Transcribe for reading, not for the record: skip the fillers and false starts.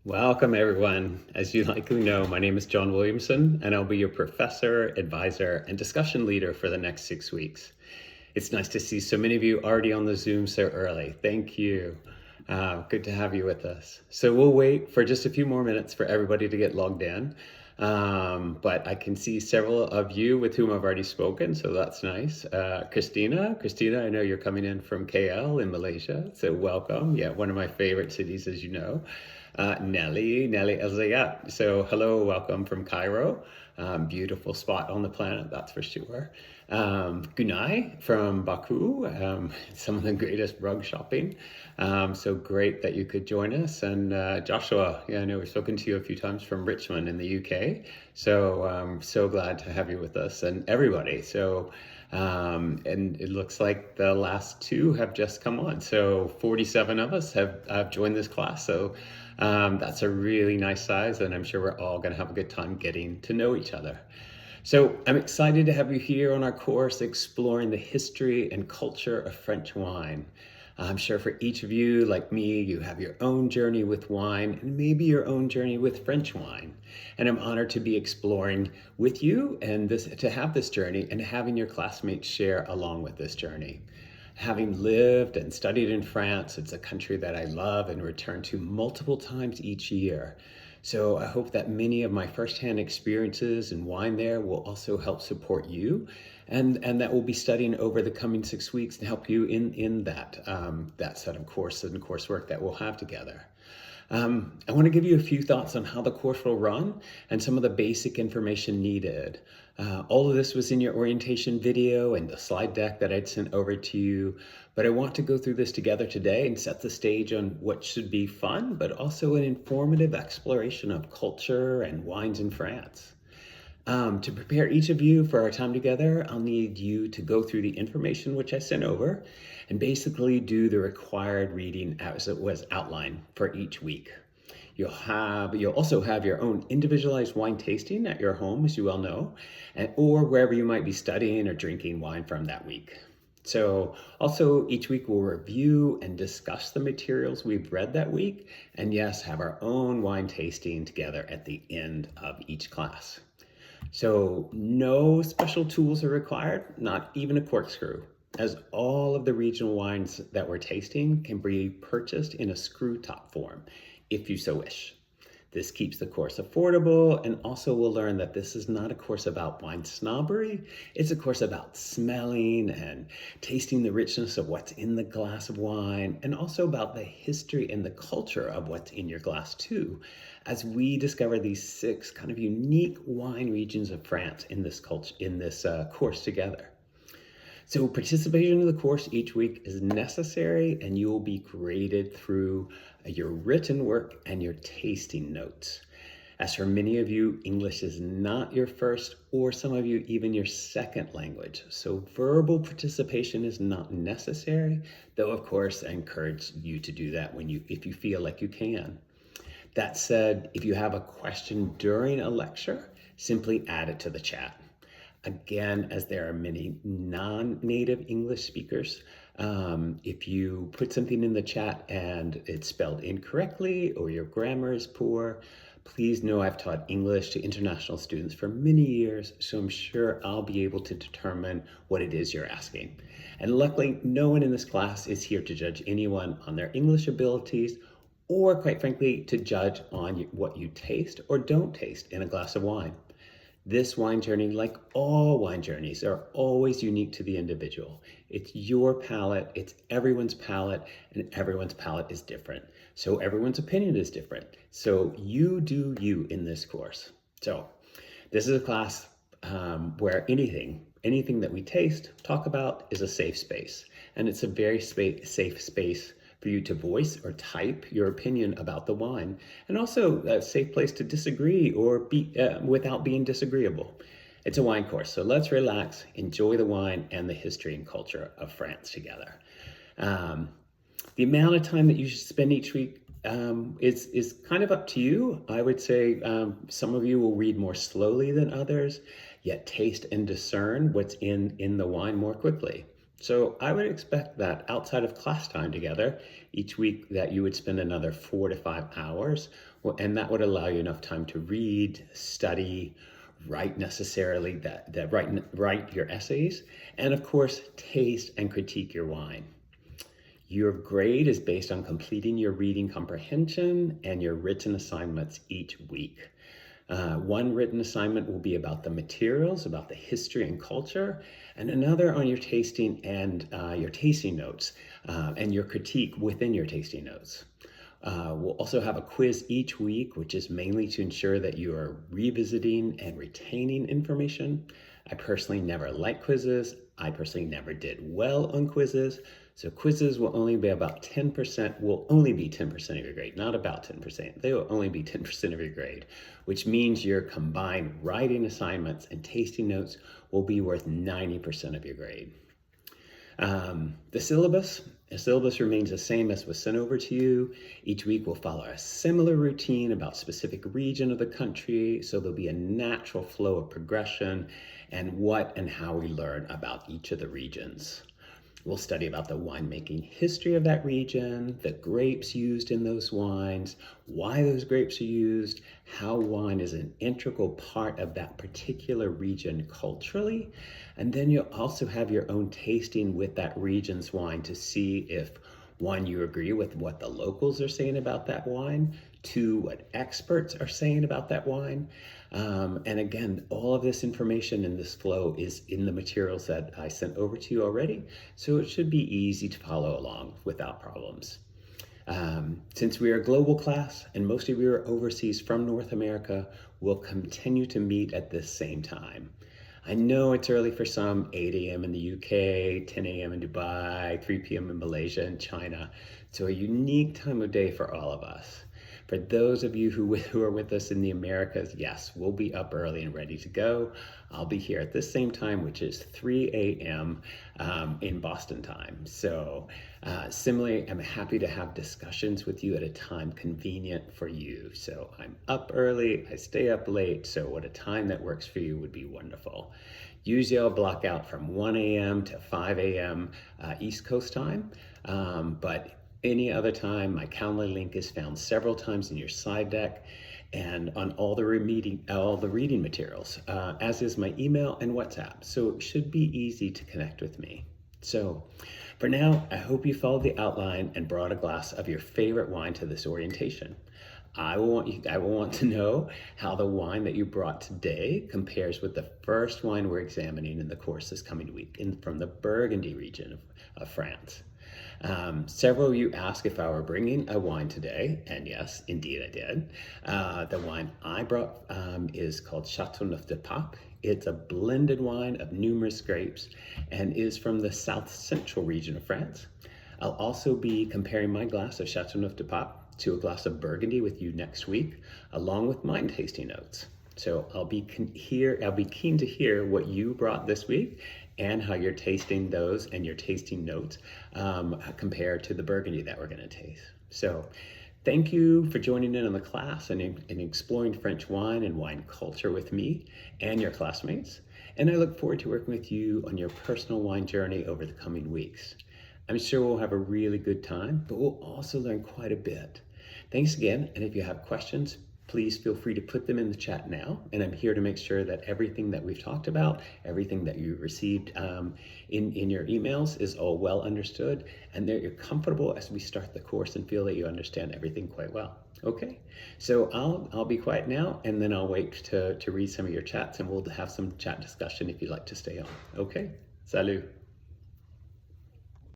Welcome, everyone. As you likely know, my name is John Williamson, and I'll be your professor, advisor, and discussion leader for the next 6 weeks. It's nice to see so many of you already on the Zoom so early. Thank you. Good to have you with us. So we'll wait for just a few more minutes for everybody to get logged in. But I can see several of you with whom I've already spoken, so that's nice. Christina, I know you're coming in from KL in Malaysia, so welcome. Yeah, one of my favorite cities, as you know. Nelly Elzayat. So hello, welcome from Cairo. Beautiful spot on the planet, that's for sure. Gunai from Baku, some of the greatest rug shopping. So great that you could join us. And Joshua, yeah, I know we've spoken to you a few times from Richmond in the UK. So so glad to have you with us and everybody. So and it looks like the last two have just come on. So 47 of us have joined this class. So that's a really nice size, and I'm sure we're all going to have a good time getting to know each other. So I'm excited to have you here on our course exploring the history and culture of French wine. I'm sure for each of you, like me, you have your own journey with wine and maybe your own journey with French wine. And I'm honored to be exploring with you and to have this journey and having your classmates share along with this journey. Having lived and studied in France, it's a country that I love and return to multiple times each year. So I hope that many of my firsthand experiences in wine there will also help support you, and that we'll be studying over the coming 6 weeks and help you in that set of course and coursework that we'll have together. I want to give you a few thoughts on how the course will run and some of the basic information needed. All of this was in your orientation video and the slide deck that I'd sent over to you, but I want to go through this together today and set the stage on what should be fun, but also an informative exploration of culture and wines in France. To prepare each of you for our time together, I'll need you to go through the information which I sent over and basically do the required reading as it was outlined for each week. You'll also have your own individualized wine tasting at your home, as you well know, or wherever you might be studying or drinking wine from that week. So also each week we'll review and discuss the materials we've read that week, and yes, have our own wine tasting together at the end of each class. So no special tools are required, not even a corkscrew, as all of the regional wines that we're tasting can be purchased in a screw top form, if you so wish. This keeps the course affordable, and also we'll learn that this is not a course about wine snobbery. It's a course about smelling and tasting the richness of what's in the glass of wine, and also about the history and the culture of what's in your glass too, as we discover these 6 kind of unique wine regions of France in this course together. So participation in the course each week is necessary, and you will be graded through your written work and your tasting notes. As for many of you, English is not your first, or some of you even your second language. So verbal participation is not necessary, though of course I encourage you to do that if you feel like you can. That said, if you have a question during a lecture, simply add it to the chat. Again, as there are many non-native English speakers, if you put something in the chat and it's spelled incorrectly or your grammar is poor, please know I've taught English to international students for many years, so I'm sure I'll be able to determine what it is you're asking. And luckily, no one in this class is here to judge anyone on their English abilities, or quite frankly, to judge on what you taste or don't taste in a glass of wine. This wine journey, like all wine journeys, are always unique to the individual. It's your palate, it's everyone's palate, and everyone's palate is different. So everyone's opinion is different. So you do you in this course. So this is a class where anything that we taste, talk about, is a safe space. And it's a very safe space for you to voice or type your opinion about the wine, and also a safe place to disagree or be without being disagreeable. It's a wine course, so let's relax, enjoy the wine and the history and culture of France together. The amount of time that you should spend each week is kind of up to you. I would say some of you will read more slowly than others, yet taste and discern what's in the wine more quickly. So I would expect that outside of class time together, each week that you would spend another 4 to 5 hours, and that would allow you enough time to read, study, write necessarily that write your essays, and of course taste and critique your wine. Your grade is based on completing your reading comprehension and your written assignments each week. One written assignment will be about the materials, about the history and culture, and another on your tasting and your tasting notes and your critique within your tasting notes. We'll also have a quiz each week, which is mainly to ensure that you are revisiting and retaining information. I personally never liked quizzes. I personally never did well on quizzes. So quizzes will only be about 10%, will only be 10% of your grade, not about 10%. They will only be 10% of your grade, which means your combined writing assignments and tasting notes will be worth 90% of your grade. The syllabus remains the same as was sent over to you. Each week we'll follow a similar routine about specific region of the country, so there'll be a natural flow of progression and what and how we learn about each of the regions. We'll study about the winemaking history of that region, the grapes used in those wines, why those grapes are used, how wine is an integral part of that particular region culturally. And then you'll also have your own tasting with that region's wine to see if, one, you agree with what the locals are saying about that wine, two, what experts are saying about that wine. And again, all of this information in this flow is in the materials that I sent over to you already, so it should be easy to follow along without problems. Since we are a global class and most of you are overseas from North America, we'll continue to meet at this same time. I know it's early for some, 8 a.m. in the UK, 10 a.m. in Dubai, 3 p.m. in Malaysia and China. So a unique time of day for all of us. For those of you who are with us in the Americas, yes, we'll be up early and ready to go. I'll be here at this same time, which is 3 a.m. In Boston time. So similarly, I'm happy to have discussions with you at a time convenient for you. So I'm up early, I stay up late, so at a time that works for you would be wonderful. Usually I'll block out from 1 a.m. to 5 a.m. East Coast time, but any other time, my Calendly link is found several times in your slide deck and on all the reading materials, as is my email and WhatsApp. So it should be easy to connect with me. So for now, I hope you followed the outline and brought a glass of your favorite wine to this orientation. I will want to know how the wine that you brought today compares with the first wine we're examining in the course this coming week from the Burgundy region of France. Several of you asked if I were bringing a wine today, and yes, indeed I did. The wine I brought is called Châteauneuf du Pape. It's a blended wine of numerous grapes and is from the south central region of France. I'll also be comparing my glass of Châteauneuf du Pape to a glass of Burgundy with you next week, along with mine tasting notes. So I'll be keen to hear what you brought this week and how you're tasting those and your tasting notes compared to the Burgundy that we're going to taste. So thank you for joining in on the class and exploring French wine and wine culture with me and your classmates. And I look forward to working with you on your personal wine journey over the coming weeks. I'm sure we'll have a really good time, but we'll also learn quite a bit. Thanks again, and if you have questions, please feel free to put them in the chat now, and I'm here to make sure that everything that we've talked about, everything that you received in your emails is all well understood, and that you're comfortable as we start the course and feel that you understand everything quite well. Okay, so I'll be quiet now, and then I'll wait to read some of your chats, and we'll have some chat discussion if you'd like to stay on. Okay, salut.